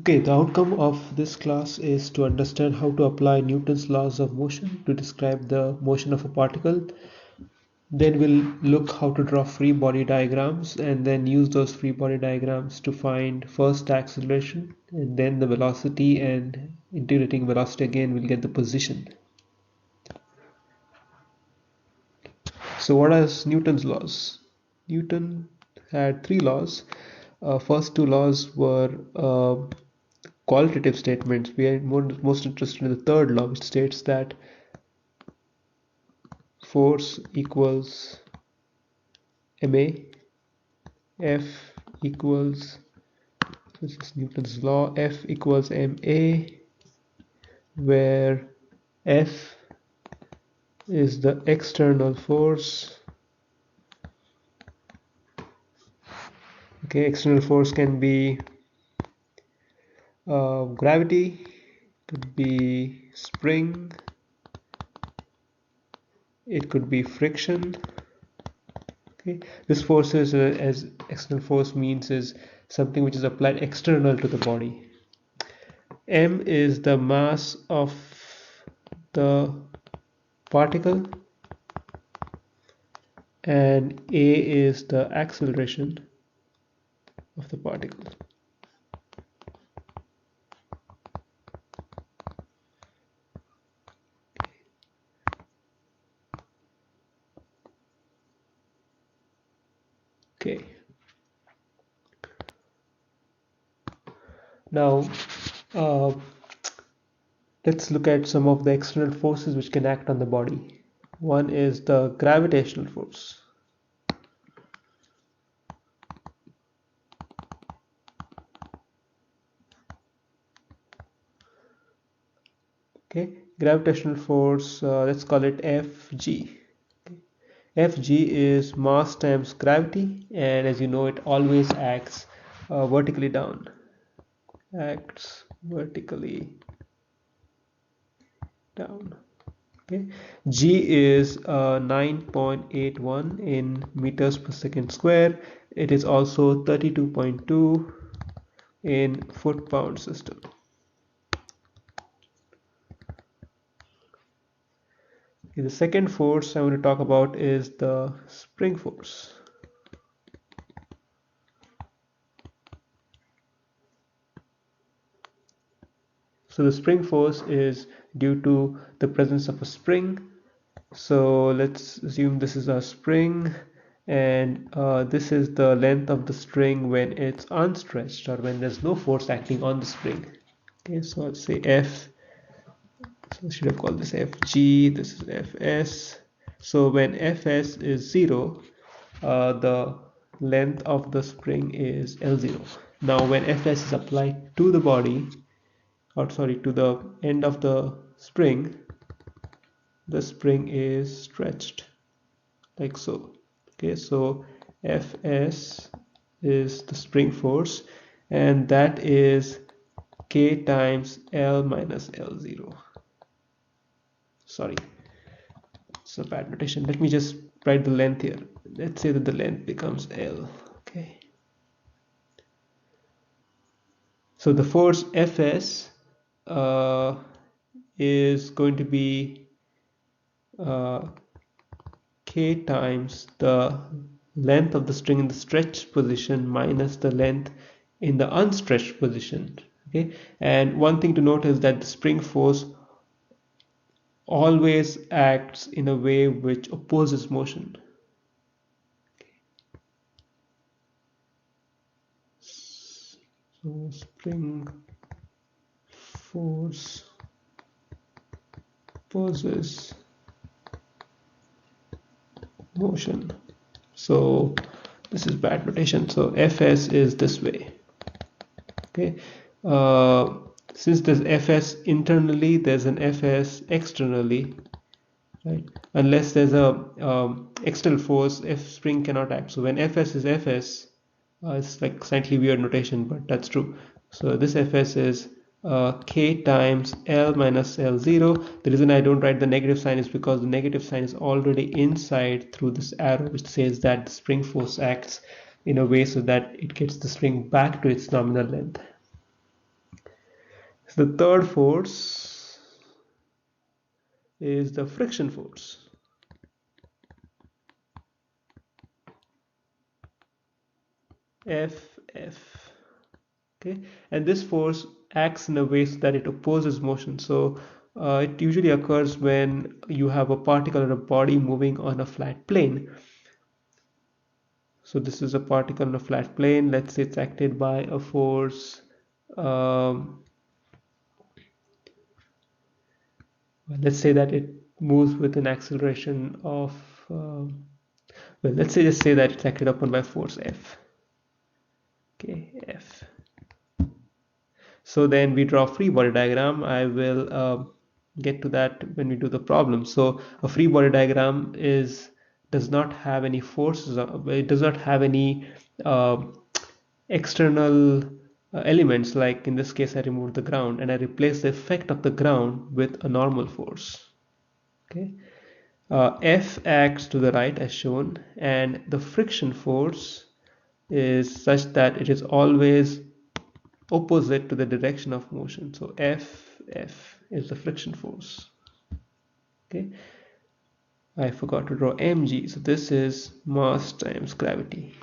Okay, the outcome of this class is to understand how to apply Newton's laws of motion to describe the motion of a particle. Then we'll look how to draw free body diagrams and then use those free body diagrams to find first the acceleration and then the velocity, and integrating velocity again we'll get the position. So what are Newton's laws? Newton had three laws. First two laws were qualitative statements. We are most interested in the third law, which states that force equals ma, F equals, this is Newton's law, F equals ma, where F is the external force. Okay, external force can be gravity, could be spring, it could be friction. Okay, this force is as external force means is something which is applied external to the body. M is the mass of the particle and A is the acceleration of the particle. Okay. Now let's look at some of the external forces which can act on the body. One is the gravitational force. Okay, gravitational force, let's call it Fg. Fg is mass times gravity, and as you know, it always acts vertically down. Acts vertically down. Okay, G is 9.81 in meters per second square. It is also 32.2 in foot-pound system. Okay, the second force I want to talk about is the spring force. So the spring force is due to the presence of a spring. So let's assume this is a spring, and this is the length of the string when it's unstretched or when there's no force acting on the spring. Okay, so let's say F, so I should have called this Fg, this is Fs. So when Fs is 0, the length of the spring is L0. Now when Fs is applied to the body, or sorry, to the end of the spring is stretched like so. Okay, so Fs is the spring force, and that is K times L minus L0. Sorry, it's a bad notation. Let me just write the length here. Let's say that the length becomes L. Okay, so the force Fs is going to be K times the length of the string in the stretched position minus the length in the unstretched position. Okay, and one thing to note is that the spring force always acts in a way which opposes motion. So spring force opposes motion. So this is bad notation. So Fs is this way. Okay, since there's Fs internally, there's an Fs externally, right? Unless there's a external force, F spring cannot act. So when Fs is Fs, it's like slightly weird notation, but that's true. So this Fs is K times L minus L0. The reason I don't write the negative sign is because the negative sign is already inside through this arrow, which says that the spring force acts in a way so that it gets the string back to its nominal length. So the third force is the friction force. Ff. Okay, and this force acts in a way so that it opposes motion. So it usually occurs when you have a particle or a body moving on a flat plane. So this is a particle on a flat plane. Let's say it's acted by a force. Let's say that it moves with an acceleration of. Well, let's say just say that it's acted upon by force F. Okay, F. So then we draw a free body diagram. I will get to that when we do the problem. So a free body diagram does not have any forces. It does not have any uh, external elements. Like in this case, I removed the ground and I replaced the effect of the ground with a normal force. Okay. F acts to the right as shown, and the friction force is such that it is always opposite to the direction of motion. So F is the friction force. Okay, I forgot to draw mg. So this is mass times gravity.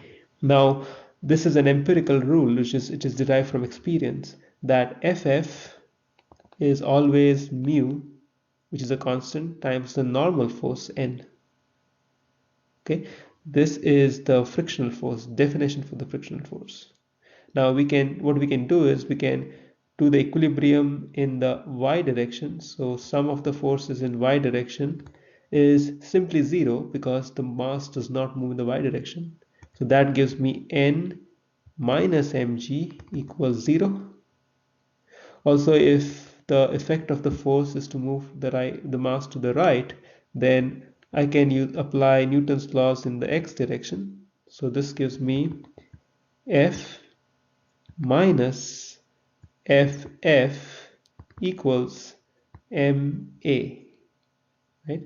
Now this is an empirical rule which is derived from experience, that ff is always mu, which is a constant, times the normal force n. Okay, this is the frictional force, definition for the frictional force. Now what we can do is we can do the equilibrium in the y direction. So sum of the forces in y direction is simply 0 because the mass does not move in the y direction. So that gives me n minus mg equals 0. Also, if the effect of the force is to move the mass to the right, then I can apply Newton's laws in the x direction. So this gives me F minus FF equals MA, right?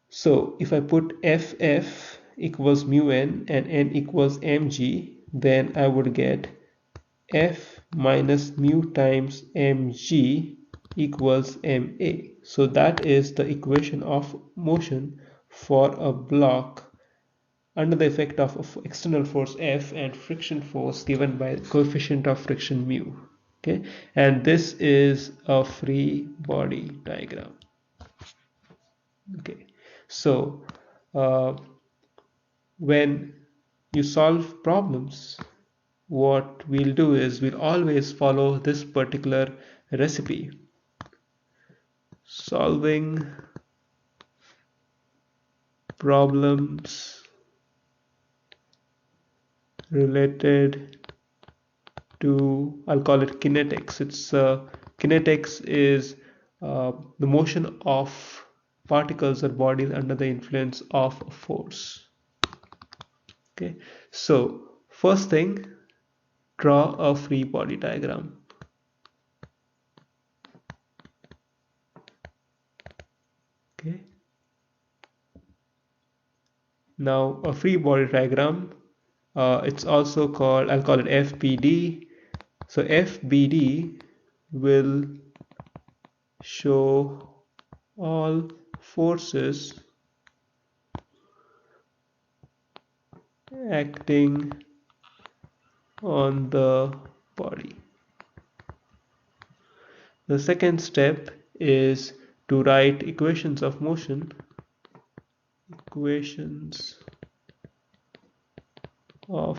So if I put FF equals mu n and n equals mg, then I would get F minus mu times mg equals ma. So that is the equation of motion for a block under the effect of external force F and friction force given by coefficient of friction mu. Okay, and this is a free body diagram. Okay, so when you solve problems, what we'll do is we'll always follow this particular recipe. Solving problems related to, I'll call it kinetics. Kinetics is the motion of particles or bodies under the influence of a force. Okay, so first thing, draw a free body diagram. Okay, now a free body diagram, it's also called, I'll call it FBD. So FBD will show all forces acting on the body. The second step is to write equations of motion. Equations of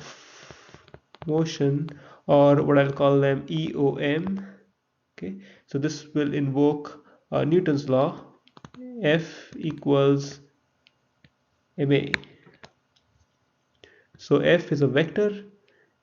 motion, or what I'll call them EOM. Okay, so this will invoke Newton's law, F equals ma. So F is a vector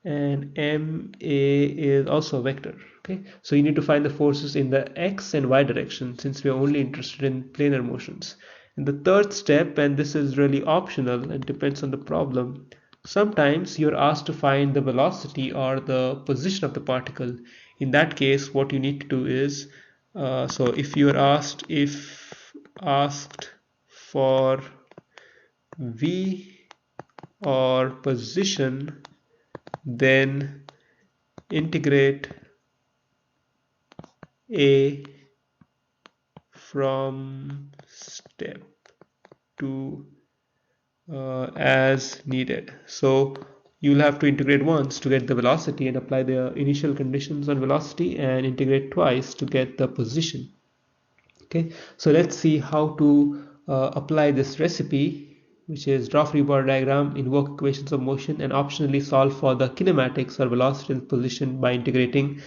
and ma is also a vector. Okay, so you need to find the forces in the x and y direction since we are only interested in planar motions. And the third step, and this is really optional and depends on the problem, sometimes you're asked to find the velocity or the position of the particle. In that case, what you need to do is, so if you're asked for v or position, then integrate A from step 2 as needed. So you'll have to integrate once to get the velocity and apply the initial conditions on velocity, and integrate twice to get the position. Okay, so let's see how to apply this recipe, which is draw free body diagram, invoke equations of motion, and optionally solve for the kinematics or velocity and position by integrating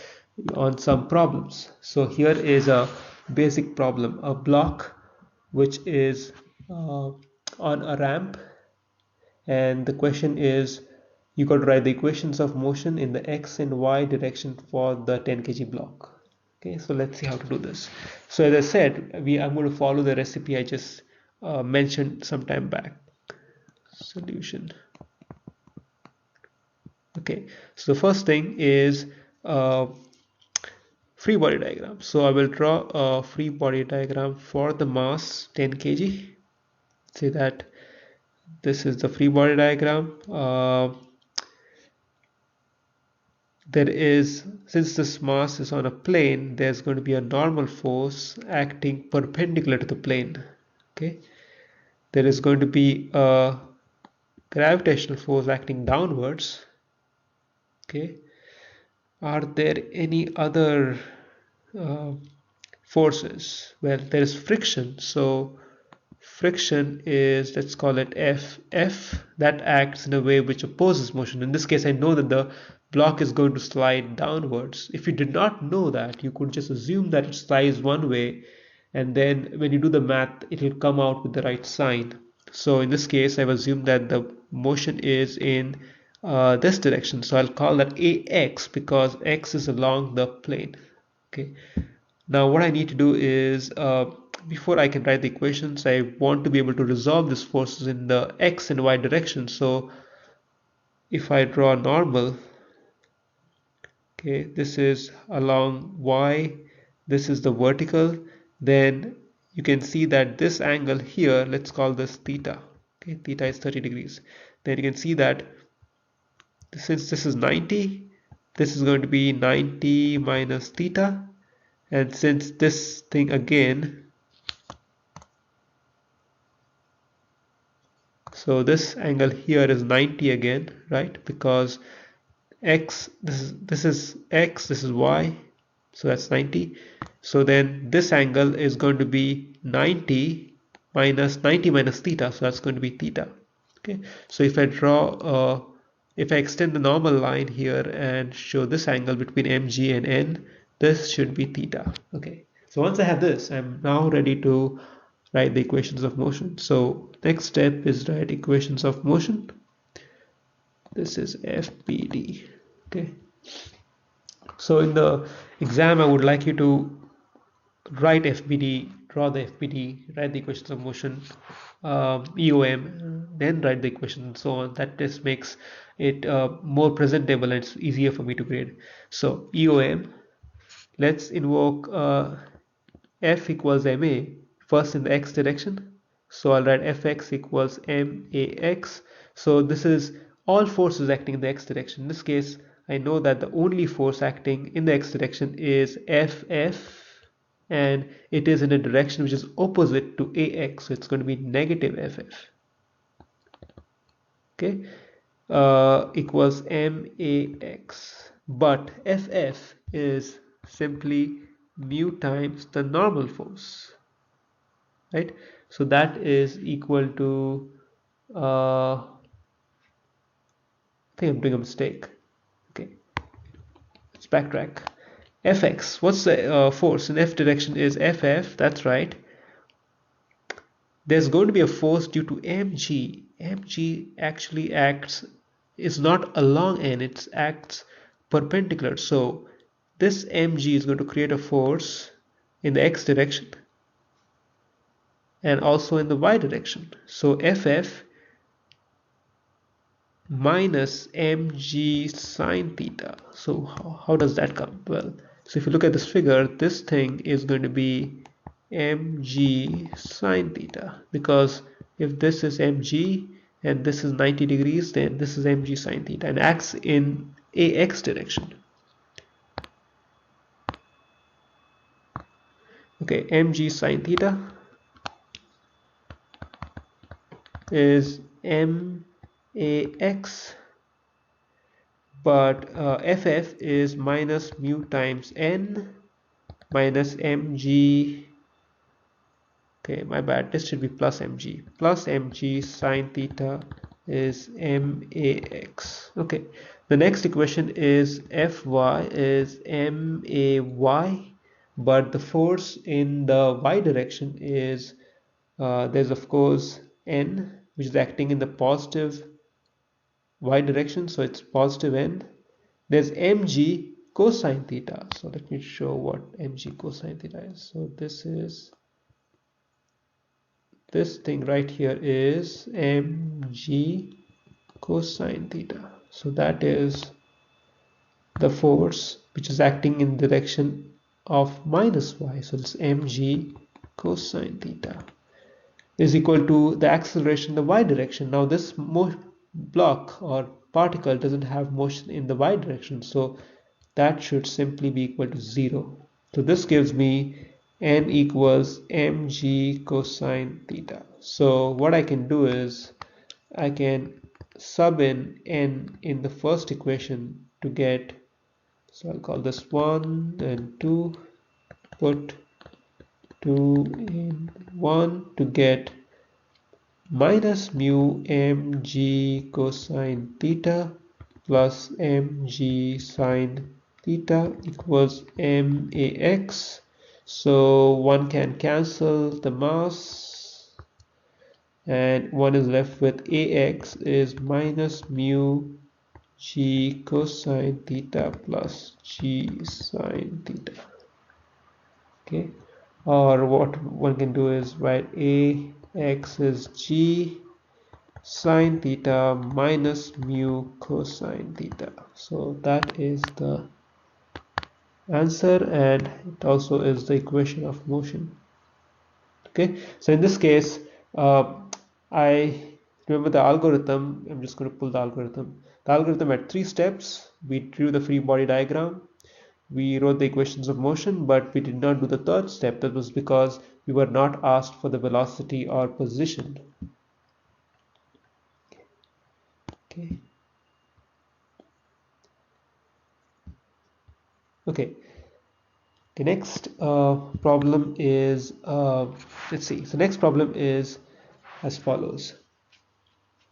on some problems. So here is a basic problem: a block which is on a ramp, and the question is, you got to write the equations of motion in the x and y direction for the 10 kg block. Okay, so let's see how to do this. So as I said, I'm going to follow the recipe I just mentioned some time back. Solution. Okay, so the first thing is free body diagram. So I will draw a free body diagram for the mass 10 kg. Say that this is the free body diagram. There is, since this mass is on a plane, there's going to be a normal force acting perpendicular to the plane. Okay, there is going to be a gravitational force acting downwards. Okay, are there any other uh, forces? Well, there is friction, so friction is, let's call it F, that acts in a way which opposes motion. In this case, I know that the block is going to slide downwards. If you did not know that, you could just assume that it slides one way, and then when you do the math, it will come out with the right sign. So in this case, I've assumed that the motion is in this direction, so I'll call that AX because X is along the plane. Okay, now what I need to do is, before I can write the equations, I want to be able to resolve these forces in the x and y direction. So if I draw normal, okay, this is along y, this is the vertical, then you can see that this angle here, let's call this theta. Okay, theta is 30 degrees. Then you can see that since this is 90, this is going to be 90 minus theta, and since this thing again, so this angle here is 90 again, right? Because x, this is x, this is y, so that's 90. So then this angle is going to be 90 minus theta, so that's going to be theta. Okay, so if I draw if I extend the normal line here and show this angle between mg and n, this should be theta. Okay, so once I have this, I'm now ready to write the equations of motion. So next step is write equations of motion. This is FBD. Okay, so in the exam I would like you to write FBD, draw the FBD, write the equations of motion, EOM, then write the equation and so on. That just makes it more presentable and it's easier for me to grade. So EOM, let's invoke F equals ma first in the x direction. So I'll write Fx equals max. So this is all forces acting in the x direction. In this case, I know that the only force acting in the x direction is Ff, and it is in a direction which is opposite to ax, so it's going to be negative Ff. Okay, equals max, but Ff is simply mu times the normal force, right? So that is equal to I think I'm doing a mistake. Okay, let's backtrack. Fx, what's the force in f direction is Ff, that's right. There's going to be a force due to mg. Mg actually acts, is not along n, it acts perpendicular. So this mg is going to create a force in the x direction and also in the y direction. So Ff minus mg sine theta. So how does that come? Well, so if you look at this figure, this thing is going to be mg sine theta, because if this is mg and this is 90 degrees, then this is mg sine theta and acts in ax direction. Okay, mg sine theta is max, but ff is minus mu times n minus mg. Okay, my bad, this should be plus mg. Plus mg sine theta is max. Okay, the next equation is fy is may, but the force in the y direction is there's of course n, which is acting in the positive y direction, so it's positive n. There's mg cosine theta, so let me show what mg cosine theta is. So this thing right here is mg cosine theta, so that is the force which is acting in the direction of minus y, so it's mg cosine theta is equal to the acceleration in the y direction. Now this block or particle doesn't have motion in the y direction, so that should simply be equal to 0. So this gives me n equals mg cosine theta. So what I can do is I can sub in n in the first equation to get, so I'll call this 1 and 2, put 2 in 1 to get minus mu mg cosine theta plus mg sine theta equals max. So one can cancel the mass and one is left with ax is minus mu g cosine theta plus g sine theta. Okay, or what one can do is write ax is g sine theta minus mu cosine theta. So that is the answer, and it also is the equation of motion. Okay, so in this case I remember the algorithm. I'm just going to pull the algorithm. The algorithm had 3 steps. We drew the free body diagram, we wrote the equations of motion, but we did not do the third step. That was because we were not asked for the velocity or position. Okay. Okay. The next problem is let's see. So next problem is as follows: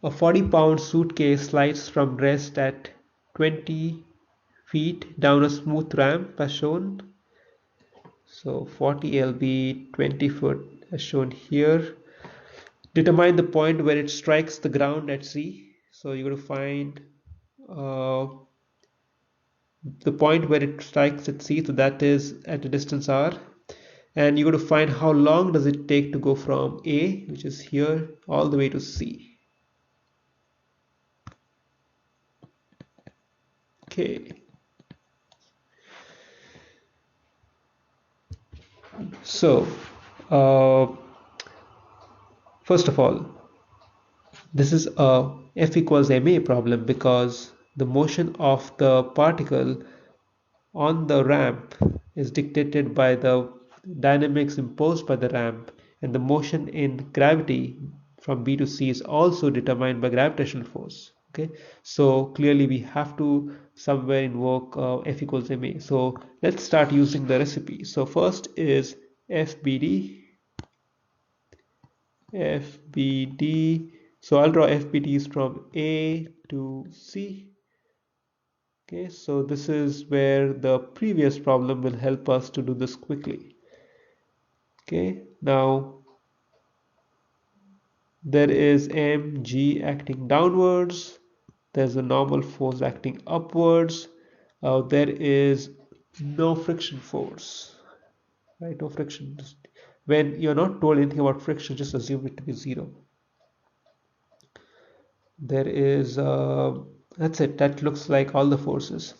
a 40-pound suitcase slides from rest at 20 feet down a smooth ramp as shown. So 40 lb, 20 foot as shown here. Determine the point where it strikes the ground at C. So you're going to find uh, the point where it strikes at C, so that is at a distance r, and you're going to find how long does it take to go from A, which is here, all the way to C. Okay, so first of all, this is a F equals ma problem because the motion of the particle on the ramp is dictated by the dynamics imposed by the ramp, and the motion in gravity from B to C is also determined by gravitational force. Okay, so clearly we have to somewhere invoke F equals ma. So let's start using the recipe. So first is FBD. So I'll draw FBDs from A to C. Okay, so this is where the previous problem will help us to do this quickly. Okay, now there is mg acting downwards, there's a normal force acting upwards, there is no friction force, right? No friction. When you're not told anything about friction, just assume it to be 0. There is that's it, that looks like all the forces.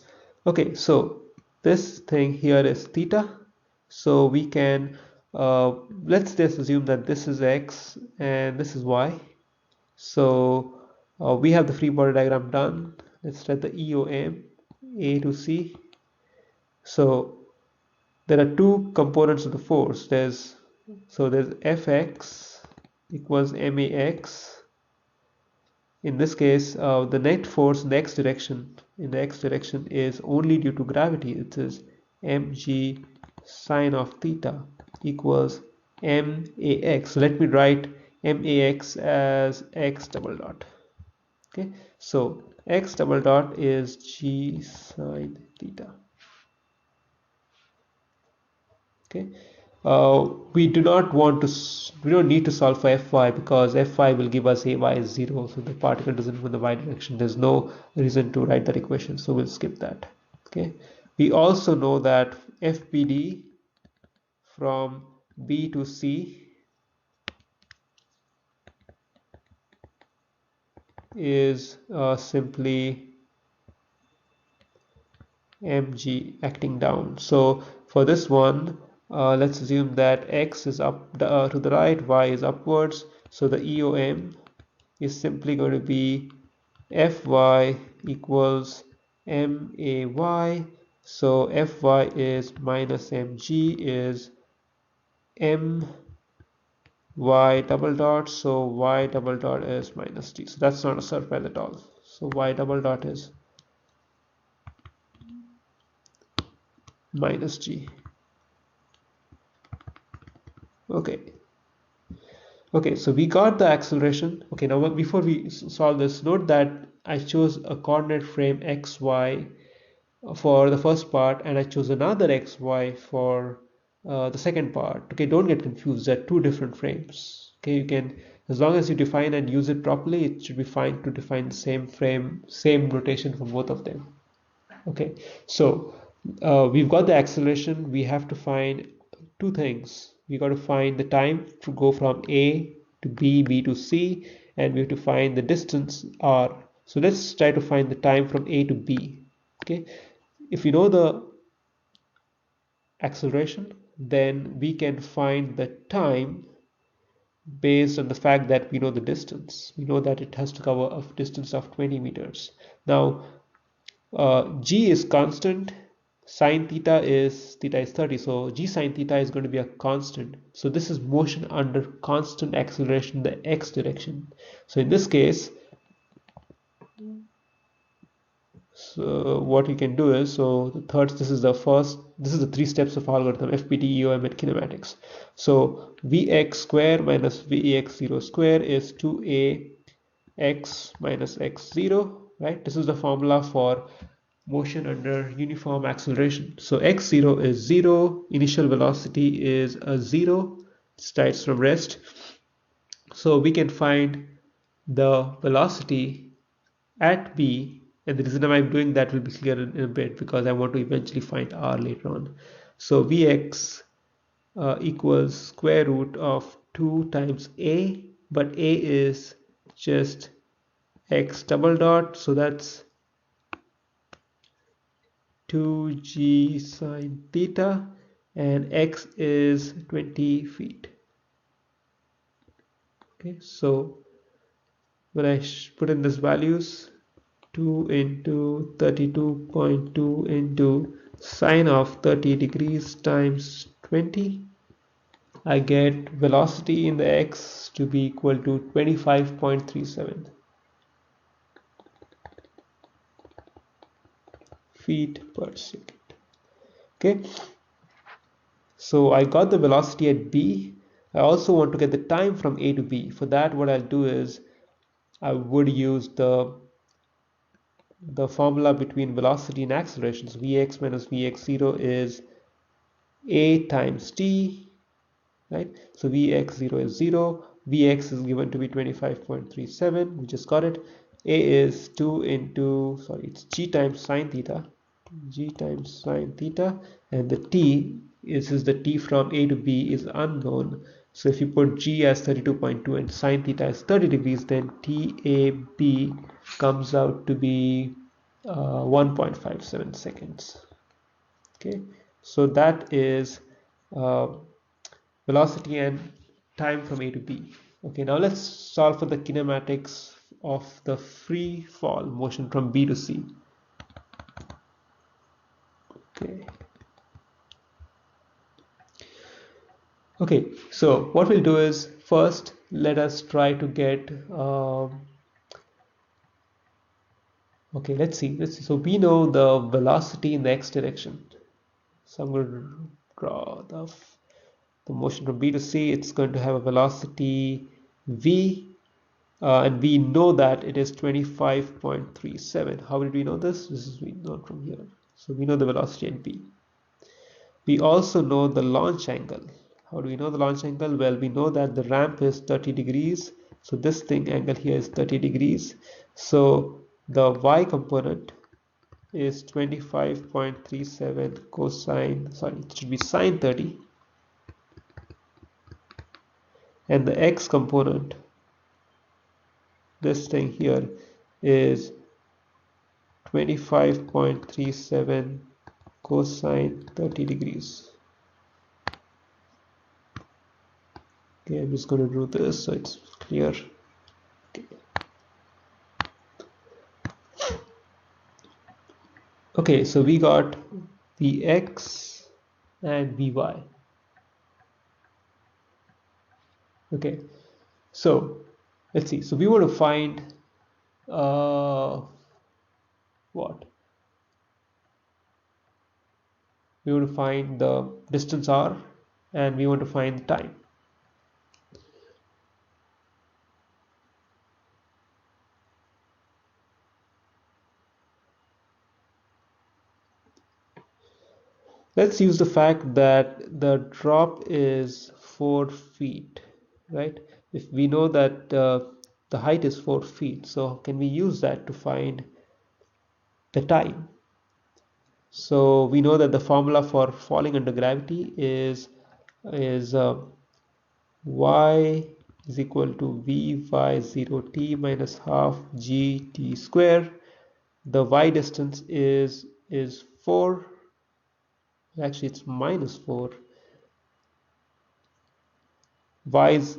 Okay, so this thing here is theta, so we can let's just assume that this is x and this is y. So we have the free body diagram done. Let's write the EOM A to C. So there are two components of the force. There's Fx equals max. In this case, the net force in the x direction is only due to gravity. It is mg sine of theta equals max. So let me write max as x double dot. Okay, so x double dot is g sine theta. Okay, we don't need to solve for fy, because fy will give us ay is 0, so the particle doesn't move in the y direction. There's no reason to write that equation, so we'll skip that. Okay, we also know that fpd from b to c is simply mg acting down. So for this one, let's assume that x is up to the right, y is upwards, so the EOM is simply going to be Fy equals MAY. So Fy is minus mg is my double dot, so y double dot is minus g. So that's not a surprise at all. So y double dot is minus g. Okay. Okay, so we got the acceleration. Okay, now before we solve this, note that I chose a coordinate frame xy for the first part, and I chose another xy for the second part. Okay, don't get confused. They're two different frames. Okay, you can, as long as you define and use it properly, it should be fine to define the same frame, same notation for both of them. Okay, so we've got the acceleration. We have to find two things. We got to find the time to go from A to B, B to C, and we have to find the distance R. So let's try to find the time from A to B. Okay, if we know the acceleration, then we can find the time based on the fact that we know the distance. We know that it has to cover a distance of 20 meters. Now, g is constant, sine theta is 30, so g sine theta is going to be a constant. So this is motion under constant acceleration in the x direction. So in this case, so what you can do is, so this is the three steps of algorithm: FPT, EOM, and kinematics. So Vx square minus Vex0 square is 2a x minus x0, right? This is the formula for motion under uniform acceleration. So x0 is 0, initial velocity is a 0, starts from rest. So we can find the velocity at B, and the reason I'm doing that will be clear in a bit, because I want to eventually find R later on. So Vx equals square root of 2 times A, but A is just x double dot, so that's 2g sine theta, and x is 20 feet. Okay, so when I put in these values, 2 into 32.2 into sine of 30 degrees times 20, I get velocity in the x to be equal to 25.37 feet per second. Okay, so I got the velocity at B. I also want to get the time from A to B. For that, what I'll do is I would use the formula between velocity and acceleration. So Vx minus Vx0 is A times t, right? So Vx0 is 0, Vx is given to be 25.37, we just got it. A is 2 into, sorry, it's g times sine theta, and the t is the t from A to B is unknown. So if you put g as 32.2 and sine theta as 30 degrees, then TAB comes out to be 1.57 seconds. Okay, so that is uh, velocity and time from A to B. Okay, now let's solve for the kinematics of the free fall motion from B to C. Okay, Okay, so what we'll do is first let us try to get okay, let's see. So we know the velocity in the x direction. So I'm going to draw the motion from B to C. It's going to have a velocity v, and we know that it is 25.37. How did we know this? This is we know from here. So we know the velocity at B. We also know the launch angle. How do we know the launch angle? Well, we know that the ramp is 30 degrees. So this thing angle here is 30 degrees. So the y component is 25.37 cosine, sorry, it should be sine 30. And the x component, this thing here, is 25.37 cosine 30 degrees. Okay, I'm just going to do this so it's clear. Okay. Okay, so we got Vx and Vy. Okay, so let's see. So we want to find what? We want to find the distance r, and we want to find the time. Let's use the fact that the drop is 4 feet, right? If we know that the height is 4 feet, so can we use that to find the time? So we know that the formula for falling under gravity is y is equal to vy0t minus half gt square. The y distance is 4. Actually, it's minus 4. Y's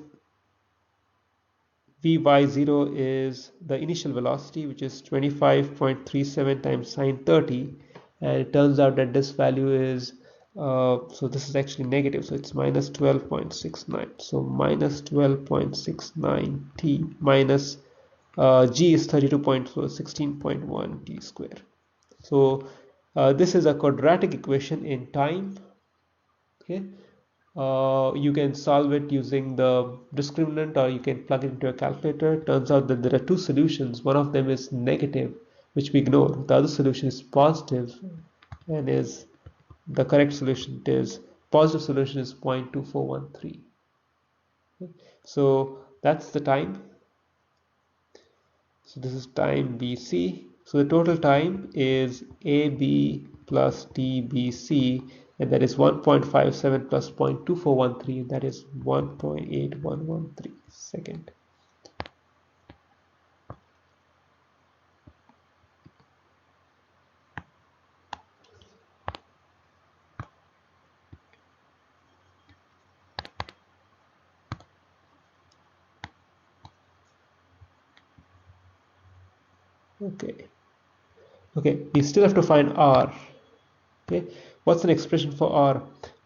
Vy0 is the initial velocity, which is 25.37 times sine 30, and it turns out that this value is so this is actually negative, so it's minus 12.69. So minus 12.69 t minus g is 32.16.1 t square. So this is a quadratic equation in time. Okay, you can solve it using the discriminant, or you can plug it into a calculator. Turns out that there are two solutions. One of them is negative, which we ignore. The other solution is positive, and is the correct solution. It is positive solution is 0.2413. So that's the time. So this is time BC. So the total time is AB plus TBC, and that is 1.57 plus 0.2413, that is 1.8113 second. Okay, we still have to find R. Okay, what's an expression for R?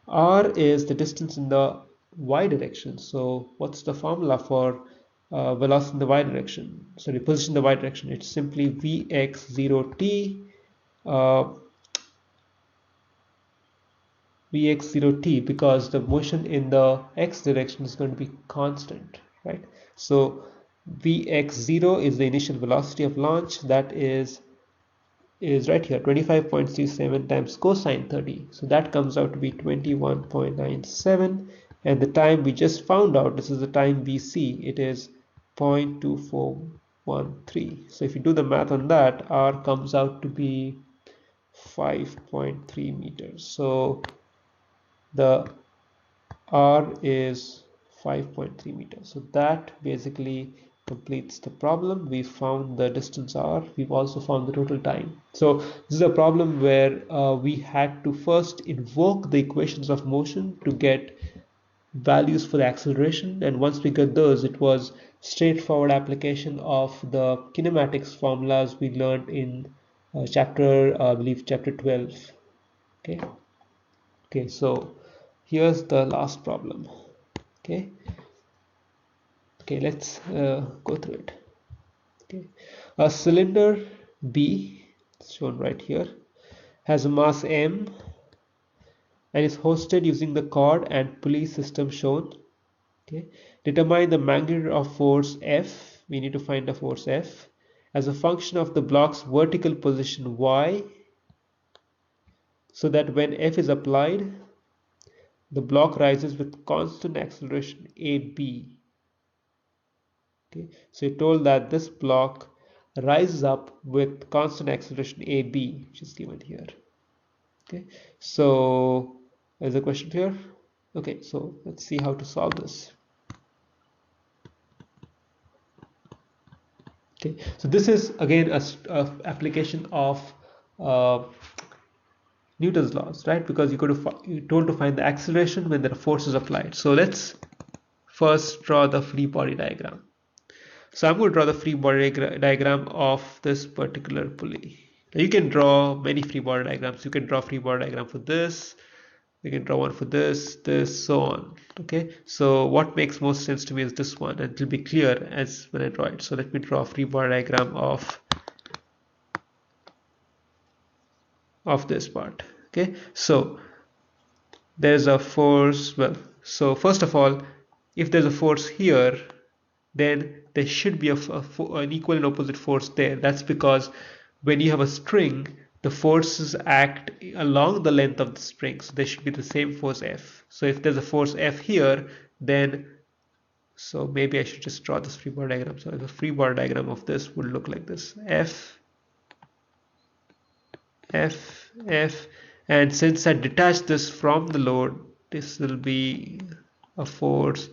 R is the distance in the y direction. So what's the formula for velocity in the y direction? Sorry, position in the y direction. It's simply Vx0t Vx0t, because the motion in the x direction is going to be constant, right? So Vx0 is the initial velocity of launch, that is right here, 25.37 times cosine 30. So that comes out to be 21.97, and the time we just found out, this is the time BC, it is 0.2413. So if you do the math on that, R comes out to be 5.3 meters. So the R is 5.3 meters. So that basically completes the problem. We found the distance R. We've also found the total time. So this is a problem where we had to first invoke the equations of motion to get values for the acceleration, and once we got those, it was straightforward application of the kinematics formulas we learned in chapter I believe chapter 12. Okay, so here's the last problem. Okay, okay, let's go through it. Okay, a cylinder B, shown right here, has a mass m and is hosted using the cord and pulley system shown. Okay, determine the magnitude of force F. We need to find the force F as a function of the block's vertical position y, so that when F is applied, the block rises with constant acceleration AB. Okay, so you're told that this block rises up with constant acceleration AB, which is given here. Okay, so there's a question here. Okay, so let's see how to solve this. Okay, so this is again a application of uh, Newton's laws, right? Because you're told to find the acceleration when there are forces applied. So let's first draw the free body diagram. So I'm going to draw the free body diagram of this particular pulley. Now you can draw many free body diagrams. You can draw free body diagram for this. You can draw one for this, so on. Okay, so what makes most sense to me is this one, and it will be clear as when I draw it. So let me draw a free body diagram of this part. Okay, so there's a force. Well, so first of all, if there's a force here, then there should be an equal and opposite force there. That's because when you have a string, the forces act along the length of the string, so there should be the same force F. So if there's a force F here, then, so maybe I should just draw this free body diagram. So the free body diagram of this would look like this: F, F, F, and since I detach this from the load, this will be a force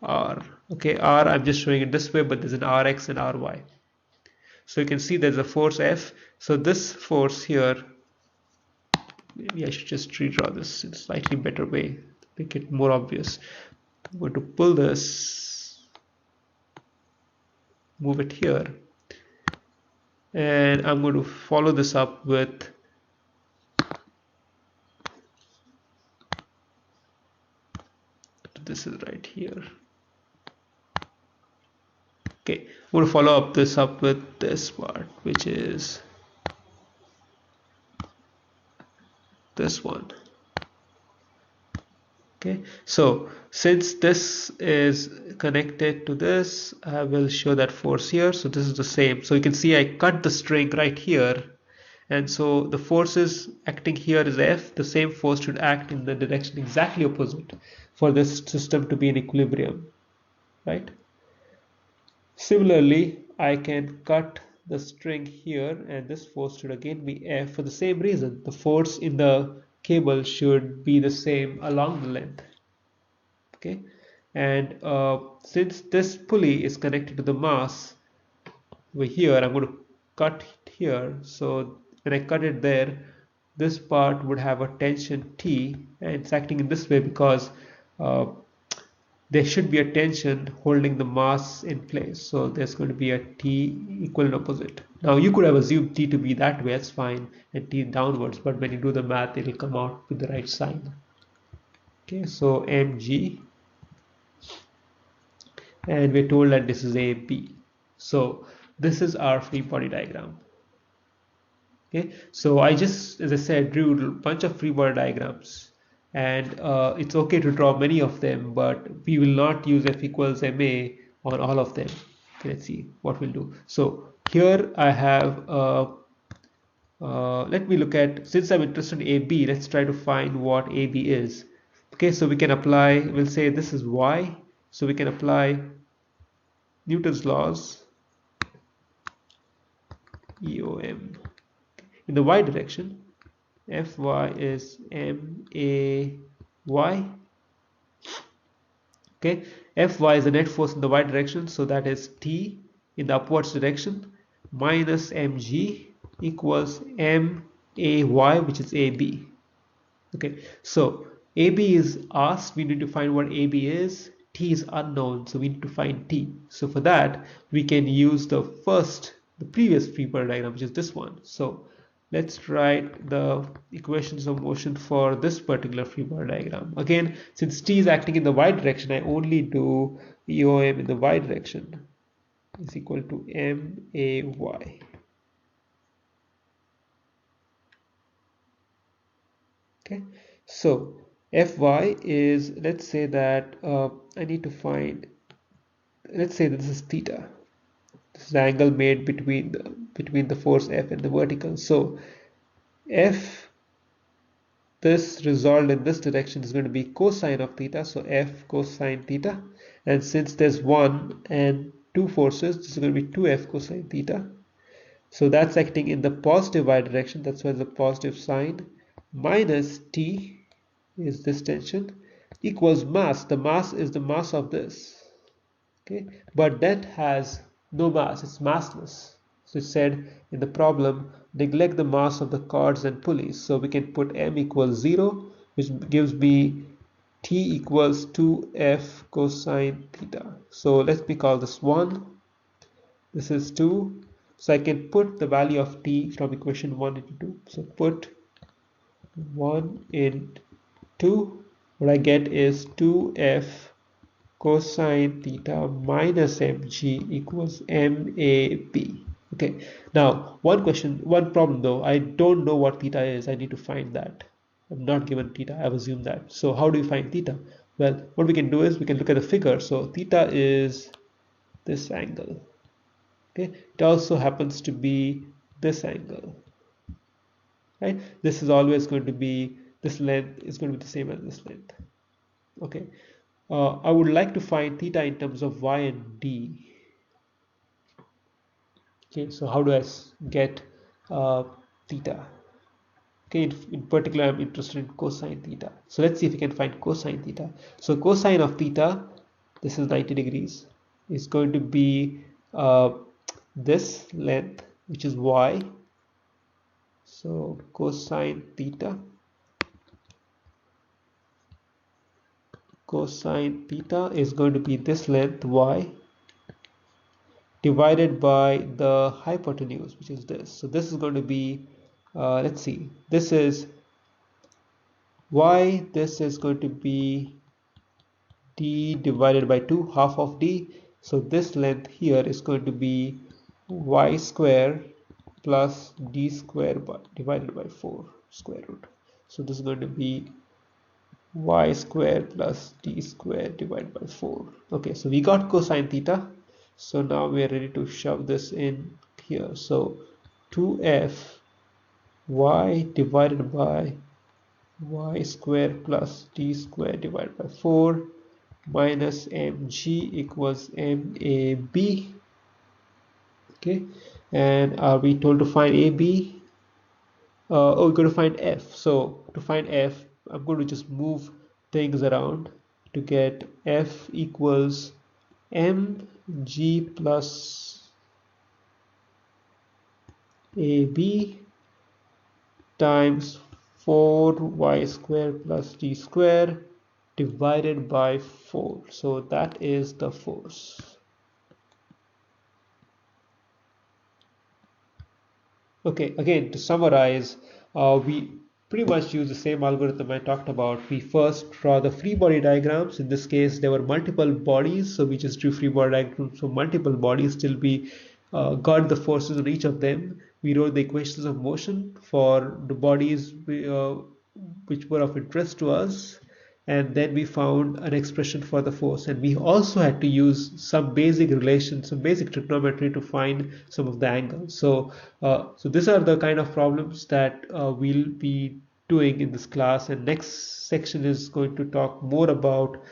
R. Okay, R, I'm just showing it this way, but there's an Rx and Ry. So you can see there's a force F. So this force here, maybe I should just redraw this in a slightly better way to make it more obvious. I'm going to pull this, move it here, and I'm going to follow this up with this is right here. Okay, I'm going to follow up this up with this part, which is this one. Okay, so since this is connected to this, I will show that force here. So this is the same. So you can see I cut the string right here, and so the forces acting here is F. The same force should act in the direction exactly opposite for this system to be in equilibrium, right? Similarly, I can cut the string here, and this force should again be F for the same reason. The force in the cable should be the same along the length. Okay, and since this pulley is connected to the mass over here, I'm going to cut it here. So when I cut it there, this part would have a tension T, and it's acting in this way because uh, there should be a tension holding the mass in place. So there's going to be a T equal and opposite. Now you could have assumed T to be that way, that's fine, and T downwards, but when you do the math, it will come out with the right sign. Okay, so mg, and we're told that this is AB. So this is our free body diagram. Okay, so I just, as I said, drew a bunch of free body diagrams, and it's okay to draw many of them, but we will not use F equals ma on all of them. Okay, let's see what we'll do. So here I have let me look at, since I'm interested in AB, let's try to find what AB is. Okay, so we can apply, we'll say this is Y, so we can apply Newton's laws, EOM. In the y direction, Fy is MAY. Okay, Fy is the net force in the y direction, so that is T in the upwards direction minus mg equals MAY, which is AB. Okay, so AB is asked, we need to find what AB is. T is unknown, so we need to find T. So for that, we can use the previous free body diagram, which is this one. So let's write the equations of motion for this particular free body diagram. Again, since t is acting in the y direction, I only do EOM in the y direction is equal to MAY. Okay, so Fy is, let's say that I need to find, let's say that this is theta. This is the angle made between the force F and the vertical. So F, this resolved in this direction, is going to be cosine of theta. So F cosine theta. And since there's 1 and 2 forces, this is going to be 2F cosine theta. So that's acting in the positive y direction. That's why the positive sign. Minus T is this tension equals mass. The mass is the mass of this. Okay, but that has no mass, it's massless. So it said in the problem, neglect the mass of the cords and pulleys. So we can put m equals 0, which gives me t equals 2f cosine theta. So let me call this 1, this is 2. So I can put the value of t from equation 1 into 2. So put 1 in 2, what I get is 2f cosine theta minus mg equals MAB. Okay, now one problem though, I don't know what theta is. I need to find that. I'm not given theta, I've assumed that. So how do we find theta? Well, what we can do is we can look at the figure. So theta is this angle. Okay, it also happens to be this angle. Right? This is always going to be, this length is going to be the same as this length. Okay, I would like to find theta in terms of y and d. Okay, so how do I get theta? Okay, in particular, I'm interested in cosine theta. So let's see if we can find cosine theta. So cosine of theta, this is 90 degrees, is going to be this length, which is y. So cosine theta is going to be this length y divided by the hypotenuse, which is this. So this is going to be, let's see, this is y, this is going to be d divided by 2, half of d. So this length here is going to be y square plus d square divided by 4 square root. So this is going to be y square plus d square divided by 4. Okay, so we got cosine theta. So now we are ready to shove this in here. So 2f y divided by y square plus d square divided by 4 minus mg equals MAB. Okay, and are we told to find AB? Oh, we're going to find F. So to find F, I'm going to just move things around to get F equals mg plus AB times 4y square plus d square divided by 4. So that is the force. Okay, again, to summarize, we pretty much use the same algorithm I talked about. We first draw the free body diagrams. In this case, there were multiple bodies, so we just drew free body diagrams for multiple bodies till we got the forces on each of them. We wrote the equations of motion for the bodies which were of interest to us, and then we found an expression for the force, and we also had to use some basic relations, some basic trigonometry to find some of the angles. So these are the kind of problems that we'll be doing in this class, and next section is going to talk more about